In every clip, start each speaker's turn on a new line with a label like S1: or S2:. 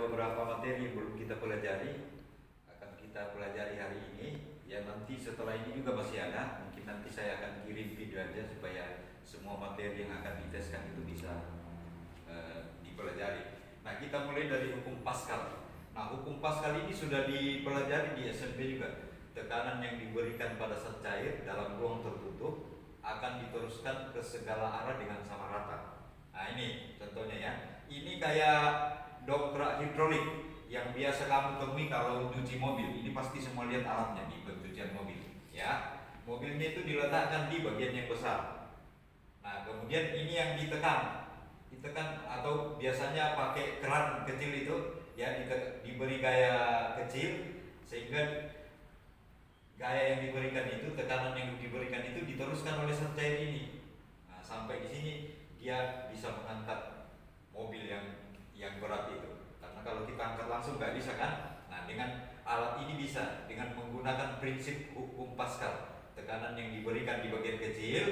S1: beberapa materi yang belum kita pelajari, akan kita pelajari hari ini. Ya nanti setelah ini juga masih ada, mungkin nanti saya akan kirim video aja supaya semua materi yang akan diteskan itu bisa dipelajari. Nah, kita mulai dari hukum Pascal. Nah, hukum Pascal ini sudah dipelajari di SMP juga. Tekanan yang diberikan pada zat cair dalam ruang tertutup akan diteruskan ke segala arah dengan sama rata. Nah, ini contohnya ya. Ini kayak dongkrak hidrolik yang biasa kamu temui kalau cuci mobil. Ini pasti semua lihat alatnya di pencucian mobil, ya. Mobilnya itu diletakkan di bagian yang besar. Nah, kemudian ini yang ditekan atau biasanya pakai keran kecil itu, ya, diberi gaya kecil sehingga gaya yang diberikan itu, tekanan yang diberikan itu diteruskan oleh zat cair ini. Nah, sampai di sini dia bisa mengangkat mobil yang berat itu. Karena kalau kita angkat langsung nggak bisa kan? Nah, dengan alat ini bisa dengan menggunakan prinsip hukum Pascal. Tekanan yang diberikan di bagian kecil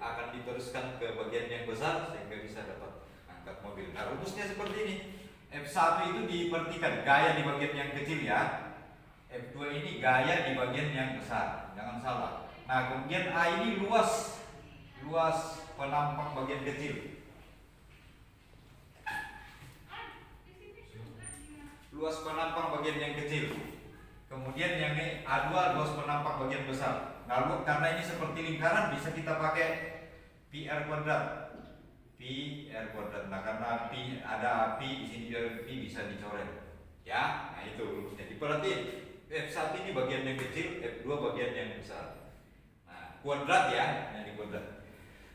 S1: akan diteruskan ke bagian yang besar sehingga bisa dapat angkat mobil. Nah, rumusnya seperti ini. F1 itu diperhatikan gaya di bagian yang kecil ya. F2 ini gaya di bagian yang besar, jangan salah. Nah, kemudian A ini luas penampang bagian kecil. Luas penampang bagian yang kecil. Kemudian yang ini A2 luas penampang bagian besar. Lalu karena ini seperti lingkaran bisa kita pakai pi r kuadrat. Nah, karena pi ada pi di sini juga pi bisa dicoret. Ya, nah itu rumusnya. Diperhatiin. F1 ini bagian yang kecil, F2 bagian yang besar. Nah, kuadrat ya, ini kuadrat.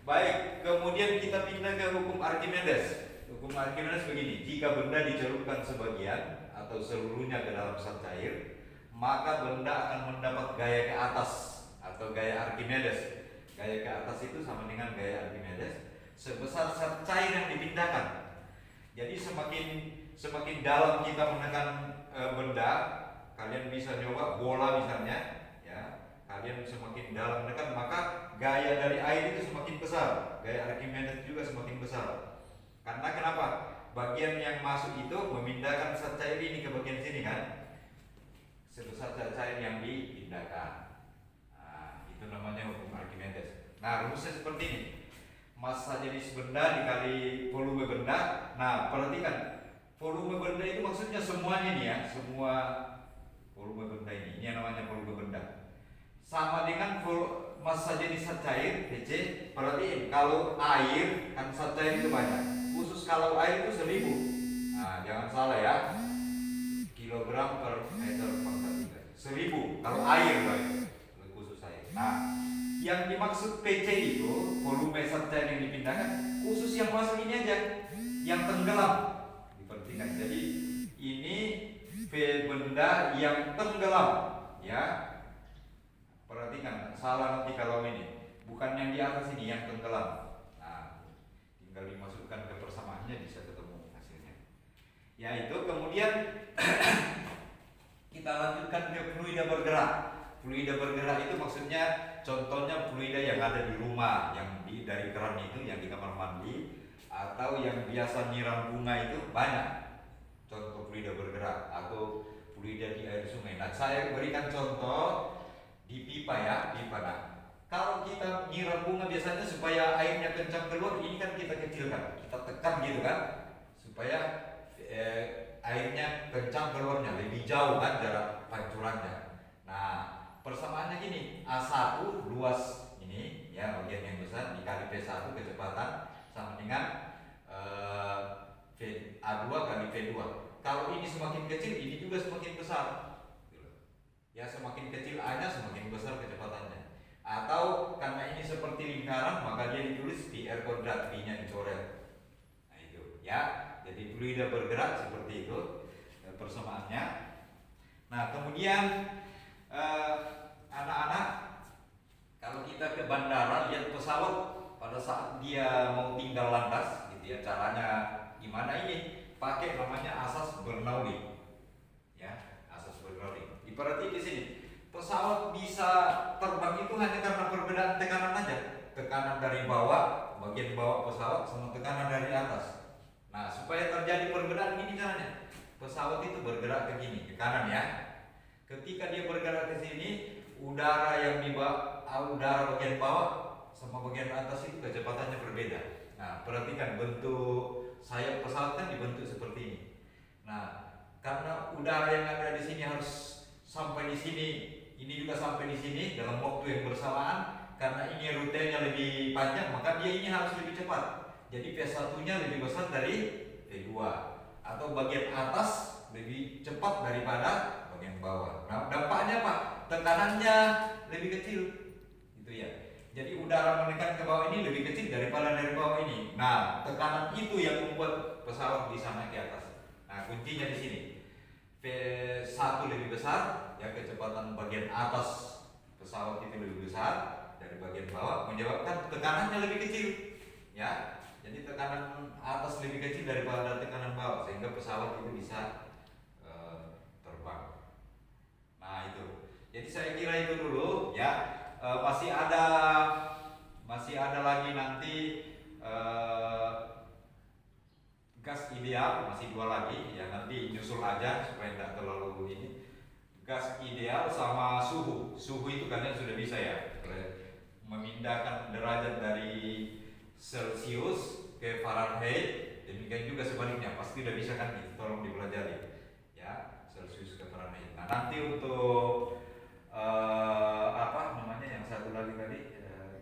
S1: Baik, kemudian kita pindah ke hukum Archimedes. Hukum Archimedes begini, jika benda dicelupkan sebagian atau seluruhnya ke dalam zat cair, maka benda akan mendapat gaya ke atas atau gaya Archimedes. Gaya ke atas itu sama dengan gaya Archimedes sebesar zat cair yang dipindahkan. Jadi semakin dalam kita menekan benda, kalian bisa coba bola misalnya, ya. Kalian semakin dalam menekan, maka gaya dari air itu semakin besar. Gaya Archimedes juga semakin besar. Karena kenapa? Bagian yang masuk itu memindahkan zat cair ini ke bagian sini kan? Sebesar zat cair yang dipindahkan. Nah, itu namanya hukum Archimedes. Nah, rumusnya seperti ini. Massa jenis benda dikali volume benda. Nah, perhatikan. Volume benda itu maksudnya semuanya nih ya, semua volume benda ini yang namanya volume benda. Sama dengan massa jenis zat cair Vc. Perhatiin, kalau air kan zat cair itu banyak. Khusus kalau air itu 1000. Nah, jangan salah ya. Kilogram per meter pangkat 3. 1000 kalau air baik. Khusus air. Nah, yang dimaksud Pc itu volume zat cair yang dipindahkan khusus yang masuk ini aja, yang tenggelam. Diperhatikan. Jadi ini V benda yang tenggelam, ya. Perhatikan, salah nanti kalau ini. Bukan yang di atas ini yang tenggelam. Nah, tinggal dimasukkan ke persamaannya bisa ketemu hasilnya. Ya itu kemudian kita lanjutkan ke fluida bergerak. Fluida bergerak itu maksudnya contohnya fluida yang ada di rumah, yang dari keran itu, yang di kamar mandi, atau yang biasa nyiram bunga itu banyak. Contoh fluida bergerak atau fluida di air sungai. Nah, saya berikan contoh di pipa ya, pipa. Nah, kalau kita nyiram bunga biasanya supaya airnya kencang keluar, ini kan kita kecilkan, kita tekan gitu kan, supaya airnya kencang keluarnya, lebih jauh kan jarak pancurannya. Nah, persamaannya gini, A1 luas ini ya bagian yang besar dikali P1 kecepatan sama dengan A2 kali V2. Kalau ini semakin kecil, ini juga semakin besar. Ya, semakin kecil A-nya semakin besar kecepatannya. Atau karena ini seperti lingkaran, maka dia ditulis pi r kuadrat, pi-nya dicoret. Nah itu ya. Jadi fluida bergerak seperti itu persamaannya. Nah, kemudian anak-anak, kalau kita ke bandara lihat pesawat pada saat dia mau tinggal landas gitu ya, caranya gimana ini? Pakai namanya asas Bernoulli. Ya, asas Bernoulli. Diperhati di sini. Pesawat bisa terbang itu hanya karena perbedaan tekanan aja. Tekanan dari bawah, bagian bawah pesawat sama tekanan dari atas. Nah, supaya terjadi perbedaan ini caranya. Pesawat pesawat itu bergerak ke kiri, ke kanan ya. Ketika dia bergerak ke sini, udara yang di udara bagian bawah sama bagian atas itu kecepatannya berbeda. Nah, perhatikan bentuk sayap pesawat kan dibentuk seperti ini. Nah, karena udara yang ada di sini harus sampai di sini, ini juga sampai di sini dalam waktu yang bersamaan. Karena ini rutenya lebih panjang, maka dia ini harus lebih cepat. Jadi P1-nya lebih besar dari P2, atau bagian atas lebih cepat daripada bagian bawah. Nah, dampaknya apa? Tekanannya lebih kecil, gitu ya. Jadi udara menekan ke bawah ini lebih kecil daripada dari bawah ini. Nah, tekanan itu yang membuat pesawat bisa naik ke atas. Nah, kuncinya di sini. P1 lebih besar, ya kecepatan bagian atas pesawat itu lebih besar dari bagian bawah, menyebabkan tekanannya lebih kecil, ya. Jadi tekanan atas lebih kecil daripada tekanan bawah, sehingga pesawat itu bisa terbang. Nah itu. Jadi saya kira itu dulu, ya. Masih ada lagi nanti gas ideal, masih 2 lagi, ya nanti nyusul aja supaya tidak terlalu ini. Gas ideal sama suhu. Suhu itu kalian sudah bisa ya, memindahkan derajat dari Celcius ke Fahrenheit, demikian juga sebaliknya, pasti udah bisa kan, itu tolong dipelajari ya, Celcius ke Fahrenheit. Nah nanti untuk apa namanya yang satu lagi tadi,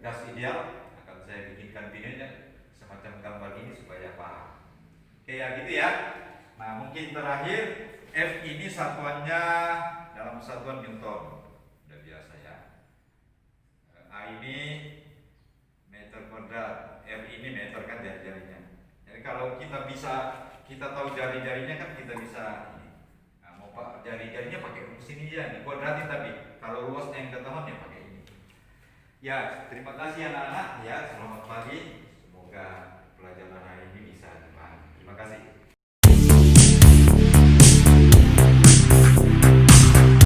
S1: gas ideal, akan saya bikinkan videonya semacam gambar ini supaya paham. Oke ya gitu ya. Nah mungkin terakhir, F ini satuannya dalam satuan Newton, udah biasa ya. A ini meter kuadrat, R ini meter kan jari-jarinya. Jadi kalau kita tahu jari-jarinya kan kita bisa ini. Nah, mau pak jari-jarinya pakai rumus ini ya, dikuadratin, tapi kalau luasnya yang ketahuan ya pakai ini. Ya, terima kasih anak-anak ya, selamat pagi.